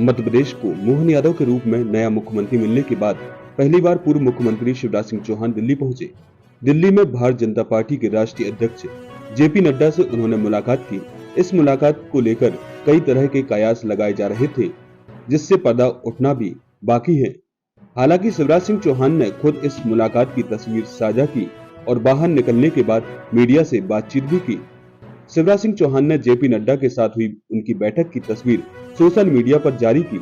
मध्य प्रदेश को मोहन यादव के रूप में नया मुख्यमंत्री मिलने के बाद पहली बार पूर्व मुख्यमंत्री शिवराज सिंह चौहान दिल्ली पहुंचे। दिल्ली में भारतीय जनता पार्टी के राष्ट्रीय अध्यक्ष जेपी नड्डा से उन्होंने मुलाकात की। इस मुलाकात को लेकर कई तरह के कयास लगाए जा रहे थे, जिससे पर्दा उठना भी बाकी है। हालांकि शिवराज सिंह चौहान ने खुद इस मुलाकात की तस्वीर साझा की और बाहर निकलने के बाद मीडिया से बातचीत भी की। शिवराज सिंह चौहान ने जेपी नड्डा के साथ हुई उनकी बैठक की तस्वीर सोशल मीडिया पर जारी की।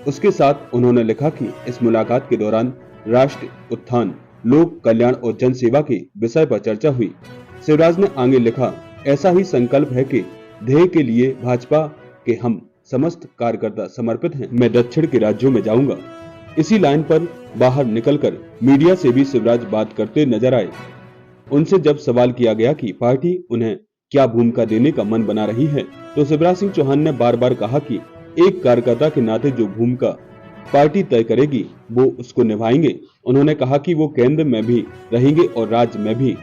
उसके साथ उन्होंने लिखा कि इस मुलाकात के दौरान राष्ट्र उत्थान, लोक कल्याण और जन सेवा के विषय पर चर्चा हुई। शिवराज ने आगे लिखा, ऐसा ही संकल्प है कि ध्येय के लिए भाजपा के हम समस्त कार्यकर्ता समर्पित हैं। मैं दक्षिण के राज्यों में जाऊंगा। इसी लाइन पर बाहर निकलकर मीडिया से भी शिवराज बात करते नजर आए। उनसे जब सवाल किया गया कि पार्टी उन्हें क्या भूमिका देने का मन बना रही है, तो शिवराज सिंह चौहान ने बार बार कहा कि एक कार्यकर्ता के नाते जो भूमिका पार्टी तय करेगी वो उसको निभाएंगे। उन्होंने कहा कि वो केंद्र में भी रहेंगे और राज्य में भी।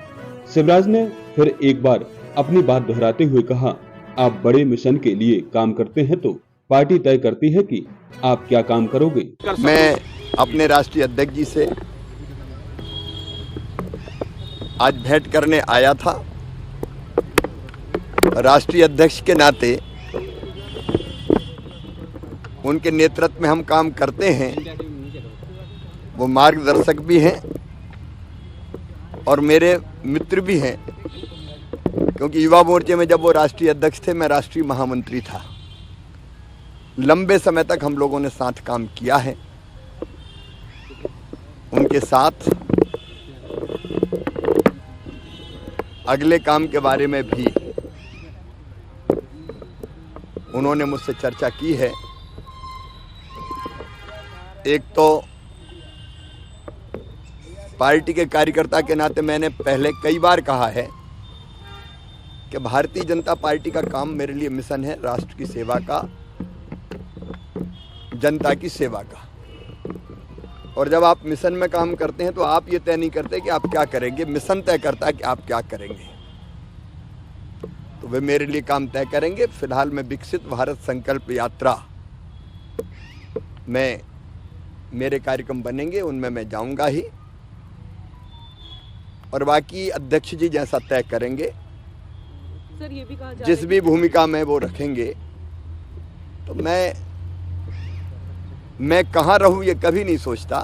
शिवराज ने फिर एक बार अपनी बात दोहराते हुए कहा, आप बड़े मिशन के लिए काम करते हैं तो पार्टी तय करती है कि आप क्या काम करोगे। मैं अपने राष्ट्रीय अध्यक्ष जी से आज भेंट करने आया था। राष्ट्रीय अध्यक्ष के नाते उनके नेतृत्व में हम काम करते हैं। वो मार्गदर्शक भी हैं और मेरे मित्र भी हैं, क्योंकि युवा मोर्चे में जब वो राष्ट्रीय अध्यक्ष थे, मैं राष्ट्रीय महामंत्री था। लंबे समय तक हम लोगों ने साथ काम किया है। उनके साथ अगले काम के बारे में भी उन्होंने मुझसे चर्चा की है। एक तो पार्टी के कार्यकर्ता के नाते मैंने पहले कई बार कहा है कि भारतीय जनता पार्टी का काम मेरे लिए मिशन है, राष्ट्र की सेवा का, जनता की सेवा का। और जब आप मिशन में काम करते हैं तो आप ये तय नहीं करते कि आप क्या करेंगे, मिशन तय करता है कि आप क्या करेंगे। तो वे मेरे लिए काम तय करेंगे। फिलहाल मैं विकसित भारत संकल्प यात्रा में मेरे कार्यक्रम बनेंगे, उनमें मैं जाऊंगा ही, और बाकी अध्यक्ष जी जैसा तय करेंगे। सर, ये भी कहा जा जिस भी भूमिका में वो रखेंगे, तो मैं कहाँ रहूँ ये कभी नहीं सोचता।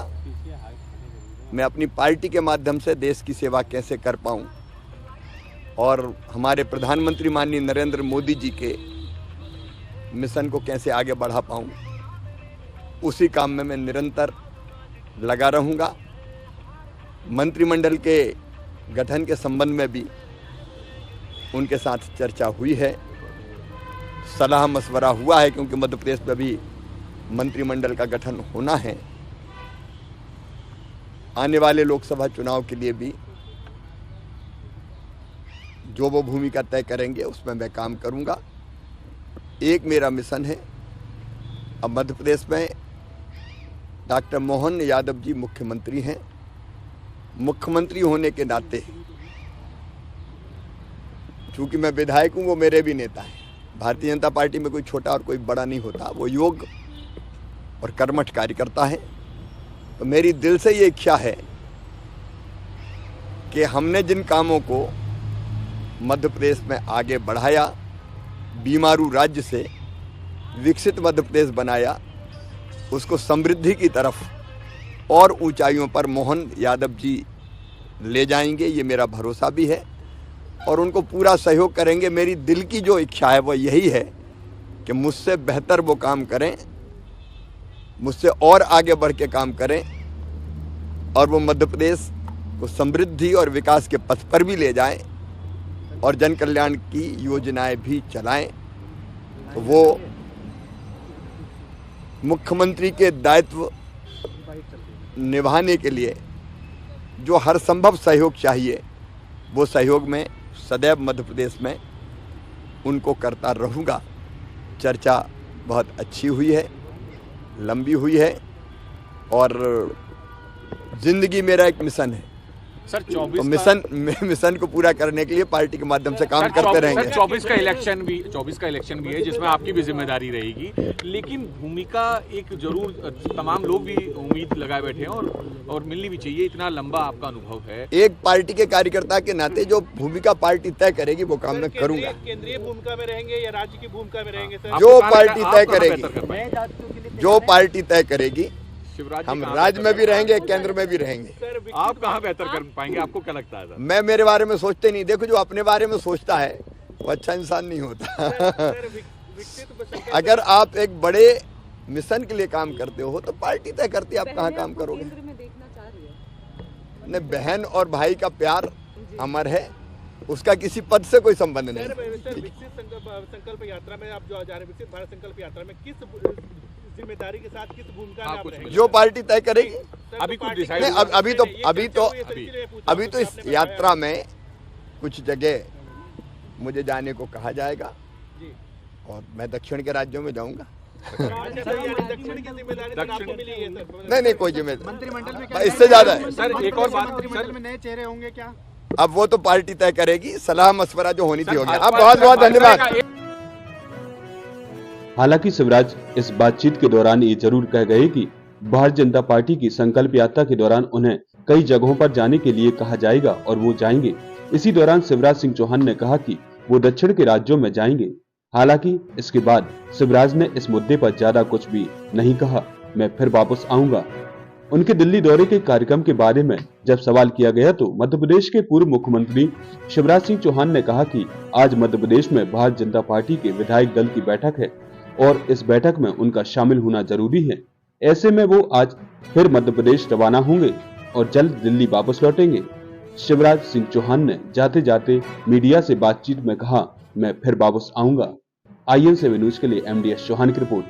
मैं अपनी पार्टी के माध्यम से देश की सेवा कैसे कर पाऊँ और हमारे प्रधानमंत्री माननीय नरेंद्र मोदी जी के मिशन को कैसे आगे बढ़ा पाऊँ, उसी काम में मैं निरंतर लगा रहूँगा। मंत्रिमंडल के गठन के संबंध में भी उनके साथ चर्चा हुई है, सलाह मशवरा हुआ है, क्योंकि मध्य प्रदेश में भी मंत्रिमंडल का गठन होना है। आने वाले लोकसभा चुनाव के लिए भी जो वो भूमिका तय करेंगे उसमें मैं काम करूंगा। एक मेरा मिशन है, अब मध्य प्रदेश में डॉक्टर मोहन यादव जी मुख्यमंत्री हैं। मुख्यमंत्री होने के नाते चूंकि मैं विधायक हूँ, वो मेरे भी नेता हैं। भारतीय जनता पार्टी में कोई छोटा और कोई बड़ा नहीं होता, वो योग्य और कर्मठ कार्यकर्ता है। तो मेरी दिल से ये इच्छा है कि हमने जिन कामों को मध्य प्रदेश में आगे बढ़ाया, बीमारू राज्य से विकसित मध्य प्रदेश बनाया, उसको समृद्धि की तरफ और ऊंचाइयों पर मोहन यादव जी ले जाएंगे, ये मेरा भरोसा भी है और उनको पूरा सहयोग करेंगे। मेरी दिल की जो इच्छा है वो यही है कि मुझसे बेहतर वो काम करें, मुझसे और आगे बढ़ के काम करें और वो मध्य प्रदेश को समृद्धि और विकास के पथ पर भी ले जाएं और जन कल्याण की योजनाएं भी चलाएं। तो वो मुख्यमंत्री के दायित्व निभाने के लिए जो हर संभव सहयोग चाहिए, वो सहयोग में सदैव मध्य प्रदेश में उनको करता रहूँगा। चर्चा बहुत अच्छी हुई है, लंबी हुई है और ज़िंदगी मेरा एक मिशन है। सर 24 तो मिशन को पूरा करने के लिए पार्टी के माध्यम से काम करते रहेंगे। 24 का इलेक्शन भी है जिसमें आपकी भी जिम्मेदारी रहेगी, लेकिन भूमिका एक जरूर तमाम लोग भी उम्मीद लगाए बैठे हैं और मिलनी भी चाहिए, इतना लंबा आपका अनुभव है। एक पार्टी के कार्यकर्ता के नाते जो भूमिका पार्टी तय करेगी वो काम मैं करूंगा। केंद्रीय भूमिका में रहेंगे या राज्य की भूमिका में रहेंगे सर? जो पार्टी तय करेगी, जो पार्टी तय करेगी, हम राज्य में भी रहेंगे, केंद्र में भी रहेंगे। आप कहाँ बेहतर कर पाएंगे, आपको क्या लगता है? मैं मेरे बारे में सोचते नहीं, देखो जो अपने बारे में सोचता है वो अच्छा इंसान नहीं होता। अगर आप एक बड़े मिशन के लिए काम करते हो तो पार्टी तय करती है आप कहाँ काम करोगे। नहीं, बहन और भाई का प्यार अमर है, उसका किसी पद से कोई संबंध नहीं। संकल्प यात्रा में आप जो जा रहे, विकसित भारत संकल्प यात्रा में किस जिम्मेदारी के साथ किस भूमिका में आप रहेंगे? जो पार्टी तय करेगी। अभी कुछ डिसाइड नहीं, अभी तो इस यात्रा में कुछ जगह मुझे जाने को कहा जाएगा और मैं दक्षिण के राज्यों में जाऊंगा। दक्षिण की जिम्मेदारी तो आपको मिली है सर? नहीं, कोई जिम्मेदारी मंत्रिमंडल में इससे ज्यादा है सर। एक और बात, मंत्रिमंडल में नए चेहरे होंगे क्या? अब वो तो पार्टी तय करेगी, सलाह मशवरा जो होनी थी होगी। आप बहुत बहुत धन्यवाद। हालांकि शिवराज इस बातचीत के दौरान ये जरूर कह गए कि भारतीय जनता पार्टी की संकल्प यात्रा के दौरान उन्हें कई जगहों पर जाने के लिए कहा जाएगा और वो जाएंगे। इसी दौरान शिवराज सिंह चौहान ने कहा कि वो दक्षिण के राज्यों में जाएंगे। हालांकि इसके बाद शिवराज ने इस मुद्दे पर ज्यादा कुछ भी नहीं कहा। मैं फिर वापस आऊंगा। उनके दिल्ली दौरे के कार्यक्रम के बारे में जब सवाल किया गया तो मध्य प्रदेश के पूर्व मुख्यमंत्री शिवराज सिंह चौहान ने कहा कि आज मध्य प्रदेश में भारतीय जनता पार्टी के विधायक दल की बैठक है और इस बैठक में उनका शामिल होना जरूरी है। ऐसे में वो आज फिर मध्य प्रदेश रवाना होंगे और जल्द दिल्ली वापस लौटेंगे। शिवराज सिंह चौहान ने जाते जाते मीडिया से बातचीत में कहा, मैं फिर वापस आऊंगा। IN7 न्यूज के लिए MDS चौहान की रिपोर्ट।